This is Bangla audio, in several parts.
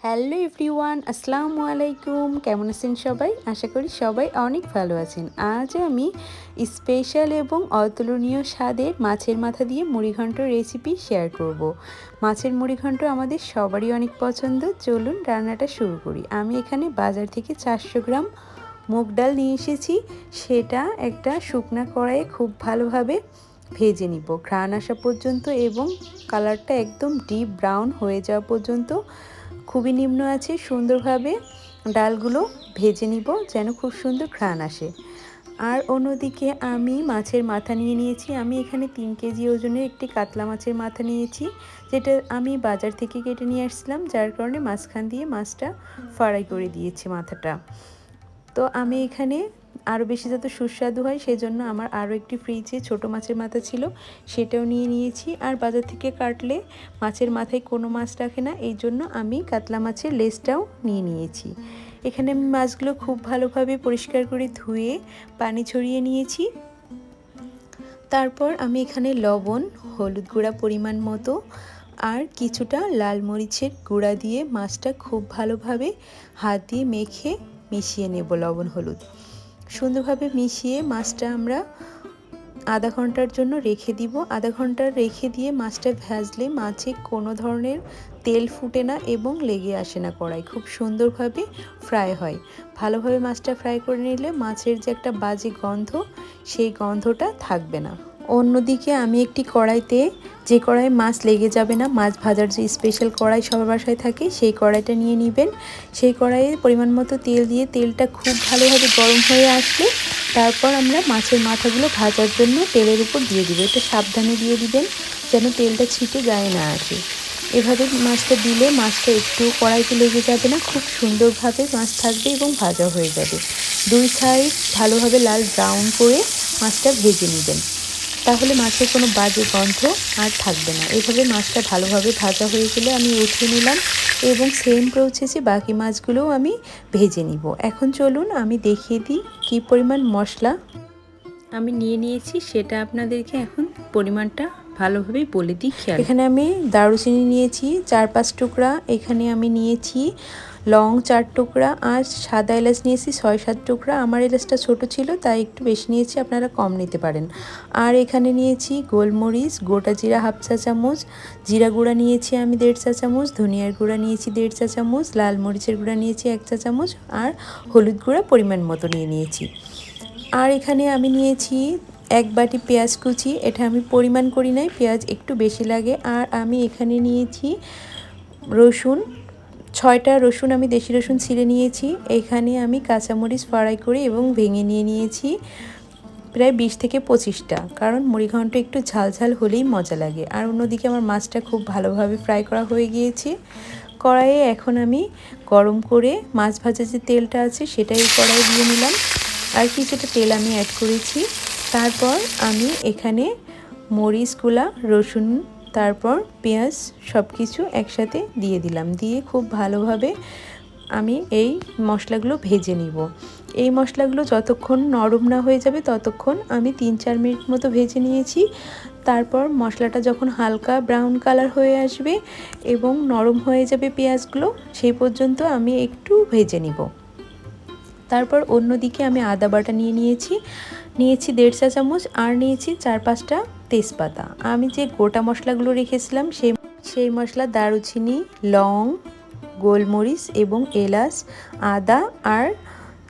হ্যালো এভরিওয়ান, আসসালামু আলাইকুম। কেমন আছেন সবাই? আশা করি সবাই অনেক ভালো আছেন। আজ আমি স্পেশাল এবং অতুলনীয় স্বাদের মাছের মাথা দিয়ে মুড়িঘণ্ট রেসিপি শেয়ার করব। মাছের মুড়িঘণ্ট আমাদের সবারই অনেক পছন্দ। চলুন রান্নাটা শুরু করি। আমি এখানে বাজার থেকে 400 গ্রাম মুগ ডাল নিয়ে এসেছি। সেটা একটা শুকনা কড়াইয়ে খুব ভালোভাবে ভেজে নিব, ঘ্রাণ আসা পর্যন্ত এবং কালারটা একদম ডিপ ব্রাউন হয়ে যাওয়া পর্যন্ত খুবই নিম্ন আছে সুন্দরভাবে ডালগুলো ভেজে নিব, যেন খুব সুন্দর ঘ্রাণ আসে। আর অন্যদিকে আমি মাছের মাথা নিয়ে নিয়েছি। আমি এখানে 3 কেজি ওজনের একটি কাতলা মাছের মাথা নিয়েছি, যেটা আমি বাজার থেকে কেটে নিয়ে আসছিলাম, যার কারণে মাঝখান দিয়ে মাছটা ফ্রাই করে দিয়েছি মাথাটা। তো আমি এখানে আরও বেশি যাতে সুস্বাদু হয় সেজন্য আমার আরও একটি ফ্রিজে ছোট মাছের মাথা ছিল, সেটাও নিয়ে নিয়েছি। আর বাজার থেকে কাটলে মাছের মাথায় কোনো মাছ রাখে না, এই জন্য আমি কাতলা মাছের লেজটাও নিয়ে নিয়েছি। এখানে আমি মাছগুলো খুব ভালোভাবে পরিষ্কার করে ধুয়ে পানি ছড়িয়ে নিয়েছি। তারপর আমি এখানে লবণ, হলুদ গুঁড়া পরিমাণ মতো আর কিছুটা লাল মরিচের গুঁড়া দিয়ে মাছটা খুব ভালোভাবে হাত দিয়ে মেখে মিশিয়ে নেব। লবণ হলুদ সুন্দরভাবে মিশিয়ে মাছটা আমরা আধা ঘন্টার জন্য রেখে দিব। আধা ঘন্টা রেখে দিয়ে মাছটা ভাজলে মাছে কোনো ধরনের তেল ফুটে না এবং লেগে আসে না কড়াই, খুব সুন্দরভাবে ফ্রাই হয়। ভালোভাবে মাছটা ফ্রাই করে নিলে মাছের যে একটা বাজে গন্ধ, সেই গন্ধটা থাকবে না। অন্যদিকে আমি একটি কড়াইতে, যে কড়াইয়ে মাছ লেগে যাবে না, মাছ ভাজার যে স্পেশাল কড়াই সবার বাসায় থাকে, সেই কড়াইটা নিয়ে নেবেন। সেই কড়াইয়ে পরিমাণ মতো তেল দিয়ে তেলটা খুব ভালোভাবে গরম হয়ে আসলে তারপর আমরা মাছের মাথাগুলো ভাজার জন্য তেলের উপর দিয়ে দিব। এটা সাবধানে দিয়ে দিবেন যেন তেলটা ছিটে গায়ে না আসে। এভাবে মাছটা দিলে মাছটা একটু কড়াইতে লেগে যাবে না, খুব সুন্দরভাবে মাছ থাকবে এবং ভাজা হয়ে যাবে। দুই সাইড ভালোভাবে লাল ব্রাউন করে মাছটা ভেজে নেবেন, তাহলে মাছের কোনো বাজে গন্ধ আর থাকবে না। এইভাবে মাছটা ভালোভাবে ভাজা হয়ে গেলে আমি উঠিয়ে নিলাম এবং সেম প্রসেসে বাকি মাছগুলোও আমি ভেজে নিব। এখন চলুন আমি দেখিয়ে দিই কী পরিমাণ মশলা আমি নিয়ে নিয়েছি, সেটা আপনাদেরকে এখন পরিমাণটা ভালোভাবেই বলে দিই খেয়াল। এখানে আমি দারুচিনি নিয়েছি 4-5 টুকরা, এখানে আমি নিয়েছি লং 4 টুকরা আর সাদা এলাচ নিয়েছি 6-7 টুকরা। আমার এলাচটা ছোট ছিল তাই একটু বেশি নিয়েছি, আপনারা কম নিতে পারেন। আর এখানে নিয়েছি গোলমরিচ, গোটা জিরা হাফ চা চামচ, জিরা গুঁড়া নিয়েছি আমি 1.5 চা চামচ, ধনিয়ার গুঁড়া নিয়েছি 1.5 চা চামচ, লাল মরিচের গুঁড়া নিয়েছি 1 চা চামচ আর হলুদ গুঁড়া পরিমাণ মতো নিয়ে নিয়েছি। আর এখানে আমি নিয়েছি 1 বাটি পেঁয়াজ কুচি, এটা আমি পরিমাণ করি নাই, পেঁয়াজ একটু বেশি লাগে। আর আমি এখানে নিয়েছি রসুন, 6টা রসুন আমি দেশি রসুন ছিলে নিয়েছি। এখানে আমি কাঁচামরিচ ফ্রাই করে এবং ভেঙে নিয়ে নিয়েছি প্রায় 20 থেকে 25টা, কারণ মুড়িঘণ্ট একটু ঝাল ঝাল হলেই মজা লাগে। আর অন্যদিকে আমার মাছটা খুব ভালোভাবে ফ্রাই করা হয়ে গিয়েছে। কড়াইয়ে এখন আমি গরম করে মাছ ভাজা যে তেলটা আছে সেটাই কড়াইয়ে দিয়ে নিলাম, আর কিছুটা তেল আমি অ্যাড করেছি। তারপর আমি এখানে মরিচগুলা, রসুন, তারপর পেঁয়াজ সব কিছু একসাথে দিয়ে দিলাম, দিয়ে খুব ভালোভাবে আমি এই মশলাগুলো ভেজে নিব। এই মশলাগুলো যতক্ষণ নরম না হয়ে যাবে ততক্ষণ আমি 3-4 মিনিট মতো ভেজে নিয়েছি। তারপর মশলাটা যখন হালকা ব্রাউন কালার হয়ে আসবে এবং নরম হয়ে যাবে পেঁয়াজগুলো, সেই পর্যন্ত আমি একটু ভেজে নিব। তারপর অন্যদিকে আমি আদা বাটা নিয়েছি 1.5 চা চামচ আর নিয়েছি 4-5টা তেজপাতা। আমি যে গোটা মশলাগুলো রেখেছিলাম সেই মশলা দারুচিনি, লং, গোলমরিচ এবং এলাচ, আদা আর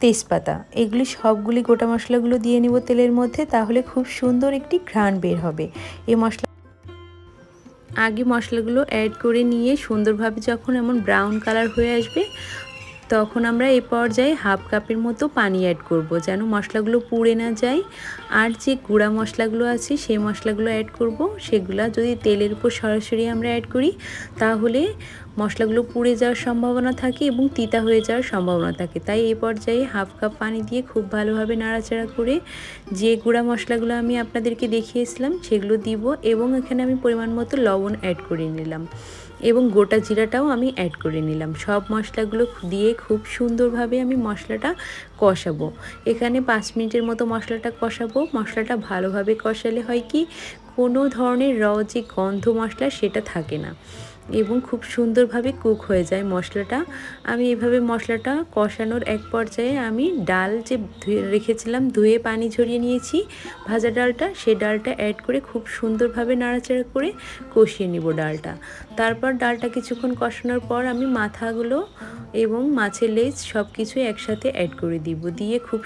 তেজপাতা, এগুলি সবগুলি গোটা মশলাগুলো দিয়ে নেব তেলের মধ্যে, তাহলে খুব সুন্দর একটি ঘ্রাণ বের হবে। এই মশলাগুলো অ্যাড করে নিয়ে সুন্দরভাবে যখন এমন ব্রাউন কালার হয়ে আসবে তখন আমরা এই পর্যায়ে হাফ কাপের মতো পানি অ্যাড করব, যেন মশলাগুলো পুড়ে না যায়। আর যে গুঁড়া মশলাগুলো আছে সেই মশলাগুলো অ্যাড করব, সেগুলো যদি তেলের উপর সরাসরি আমরা অ্যাড করি তাহলে মশলাগুলো পুড়ে যাওয়ার সম্ভাবনা থাকে এবং তিতা হয়ে যাওয়ার সম্ভাবনা থাকে। তাই এই পর্যায়ে হাফ কাপ পানি দিয়ে খুব ভালোভাবে নাড়াচাড়া করে যে গুঁড়া মশলাগুলো আমি আপনাদেরকে দেখিয়েছিলাম সেগুলো দিব এবং এখানে আমি পরিমাণ মতো লবণ অ্যাড করে নিলাম এবং গোটা জিরাটাও আমি অ্যাড করে নিলাম। সব মশলাগুলো দিয়ে খুব সুন্দরভাবে আমি মশলাটা কষাবো। এখানে 5 মিনিটের মতো মশলাটা কষাবো। মশলাটা ভালোভাবে কষালে হয় কি, কোনো ধরনের যে গন্ধ মশলা সেটা থাকে না। এবং খুব সুন্দরভাবে কুক হয়ে যায় মশলাটা। আমি এভাবে মশলাটা কষানোর এক পর্যায়ে আমি ডাল যে ধুয়ে রেখেছিলাম, ধুয়ে পানি ঝরিয়ে নিয়েছি ভাজা ডালটা, সেই ডালটা অ্যাড করে খুব সুন্দরভাবে নাড়াচাড়া করে কষিয়ে নিব ডালটা। তারপর ডালটা কিছুক্ষণ কষানোর পর আমি মাথাগুলো এবং মাছের লেজ সব কিছু একসাথে অ্যাড করে দিব, দিয়ে খুব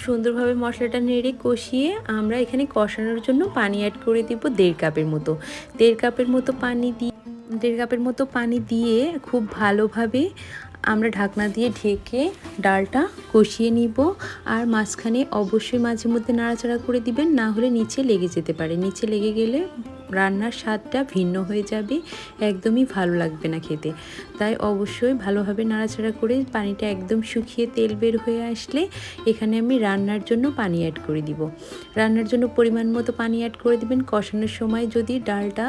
সুন্দরভাবে মশলাটা নেড়ে কষিয়ে আমরা এখানে কষানোর জন্য পানি অ্যাড করে দিব 1.5 কাপের মতো। 1.5 কাপের মতো পানি দিয়ে খুব ভালোভাবে আমরা ঢাকনা দিয়ে ঢেকে ডালটা কষিয়ে নিব। আর মাঝখানে অবশ্যই মাঝে মধ্যে নাড়াচাড়া করে দিবেন, না হলে নিচে লেগে যেতে পারে। নিচে লেগে গেলে রান্নার স্বাদটা ভিন্ন হয়ে যাবে, একদমই ভালো লাগবে না খেতে। তাই অবশ্যই ভালোভাবে নাড়াচাড়া করে পানিটা একদম শুকিয়ে তেল বের হয়ে আসলে এখানে আমি রান্নার জন্য পানি অ্যাড করে দিব। রান্নার জন্য পরিমাণ মতো পানি অ্যাড করে দিবেন। কষানোর সময় যদি ডালটা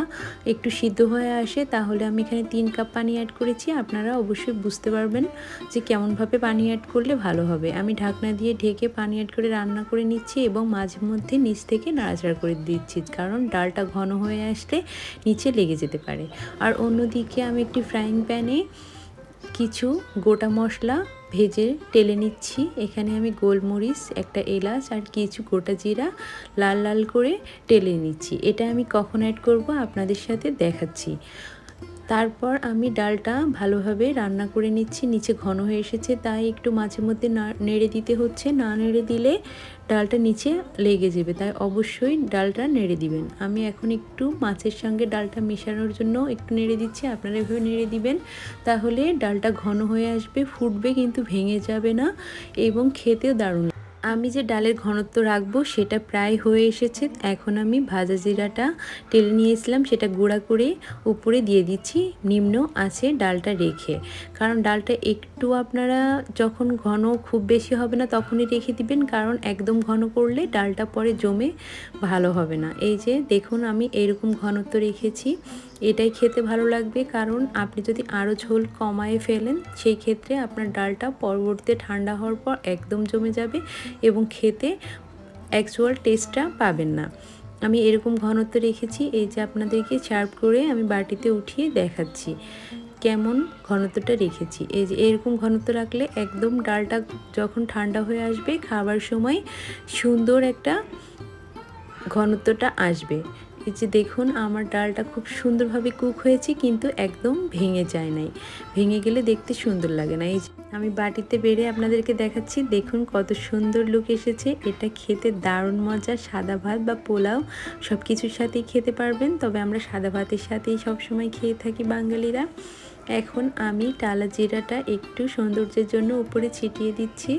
একটু সিদ্ধ হয়ে আসে তাহলে আমি এখানে 3 কাপ পানি অ্যাড করেছি। আপনারা অবশ্যই বুঝতে পারবেন যে কেমনভাবে পানি অ্যাড করলে ভালো হবে। আমি ঢাকনা দিয়ে ঢেকে পানি অ্যাড করে রান্না করে নিচ্ছি এবং মাঝে মধ্যে নিচ থেকে নাড়াচাড়া করে দিচ্ছি, কারণ ডালটা ঘন হয়ে আসলে নিচে লেগে যেতে পারে। আর অন্যদিকে আমি একটি ফ্রাইং প্যানে কিছু গোটা মশলা ভেজে টেলে নিচ্ছি। এখানে আমি গোলমরিচ, একটা এলাচ আর কিছু গোটা জিরা লাল লাল করে টেলে নিচ্ছি। এটা আমি কখন অ্যাড করব আপনাদের সাথে দেখাচ্ছি। তারপর আমি ডালটা ভালোভাবে রান্না করে নিচ্ছি। নিচে ঘন হয়ে এসেছে, তাই একটু মাঝে মধ্যে নেড়ে দিতে হচ্ছে, না নেড়ে দিলে ডালটা নিচে লেগে যাবে, তাই অবশ্যই ডালটা নেড়ে দিবেন। আমি এখন একটু মাছের সঙ্গে ডালটা মেশানোর জন্য একটু নেড়ে দিচ্ছি। আপনারা এভাবে নেড়ে দিবেন, তাহলে ডালটা ঘন হয়ে আসবে, ফুটবে কিন্তু ভেঙে যাবে না এবং খেতেও দারুণ। আমি যে ডালের ঘনত্ব রাখবো সেটা প্রায় হয়ে এসেছে। এখন আমি ভাজা জিরাটা টেলে নিয়েছিলাম, সেটা গুঁড়া করে উপরে দিয়ে দিচ্ছি নিম্ন আঁচে ডালটা রেখে। কারণ ডালটা একটু আপনারা যখন ঘন খুব বেশি হবে না তখনই রেখে দিবেন, কারণ একদম ঘন করলে ডালটা পরে জমে ভালো হবে না। এই যে দেখুন আমি এরকম ঘনত্ব রেখেছি, এটাই খেতে ভালো লাগবে। কারণ আপনি যদি আরও ঝোল কমায় ফেলেন সেই ক্ষেত্রে আপনার ডালটা পরবর্তীতে ঠান্ডা হওয়ার পর একদম জমে যাবে এবং খেতে অ্যাকচুয়াল টেস্টটা পাবেন না। আমি এরকম ঘনত্ব রেখেছি। এই যে আপনাদেরকে সার্ভ করে আমি বাটিতে উঠিয়ে দেখাচ্ছি কেমন ঘনত্বটা রেখেছি। এই যে এরকম ঘনত্ব রাখলে একদম ডালটা যখন ঠান্ডা হয়ে আসবে খাবার সময় সুন্দর একটা ঘনত্বটা আসবে। এই যে দেখুন আমার ডালটা খুব সুন্দরভাবে কুক হয়েছে, কিন্তু একদম ভেঙে যায় নাই। ভেঙে গেলে দেখতে সুন্দর লাগে না। এই যে আমি বাটিতে বেড়ে আপনাদেরকে দেখাচ্ছি, দেখুন কত সুন্দর লুক এসেছে। এটা খেতে দারুণ মজা। সাদা ভাত বা পোলাও সব কিছুর সাথেই খেতে পারবেন, তবে আমরা সাদা ভাতের সাথেই সবসময় খেয়ে থাকি বাঙালিরা। এখন আমি টালা জিরাটা একটু সৌন্দর্যের জন্য উপরে ছিটিয়ে দিচ্ছি।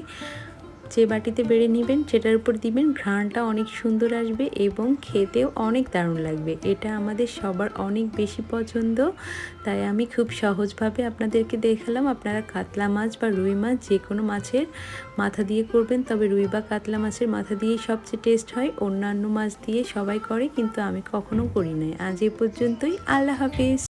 যে বাটিতে বেড়ে নেবেন সেটার উপর দিবেন, ঘ্রাণটা অনেক সুন্দর আসবে এবং খেতেও অনেক দারুণ লাগবে। এটা আমাদের সবার অনেক বেশি পছন্দ, তাই আমি খুব সহজভাবে আপনাদেরকে দেখালাম। আপনারা কাতলা মাছ বা রুই মাছ যে কোনো মাছের মাথা দিয়ে করবেন, তবে রুই বা কাতলা মাছের মাথা দিয়েই সবচেয়ে টেস্ট হয়। অন্যান্য মাছ দিয়ে সবাই করে, কিন্তু আমি কখনো করি নাই। আজ এ পর্যন্তই। আল্লাহ হাফেজ।